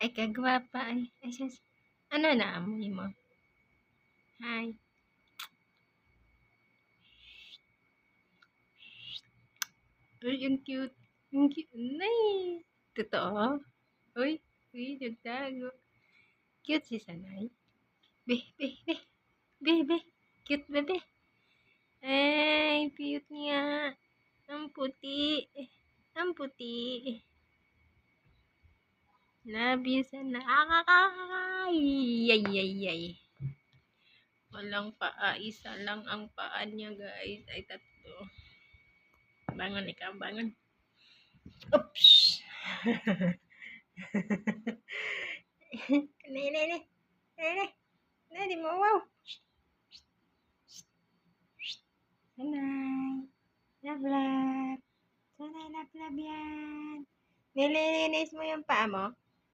Ay, kagwapa ay. Ay, sus. Ano na amoy mo? Hi. Uy, ang cute. Ang cute. Nay. Totoo? Uy, uy, nagtago. Cute si Sanay. Be, be, be. Be, be. Cute ba, be? Ay, cute nga. Ang puti. Ang puti. Love you, Sanay. Ay, ay, ay, ay. Walang paa. Isa lang ang paa niya, guys. Ay, tatlo. Bangon ikaw, bangon. Oops!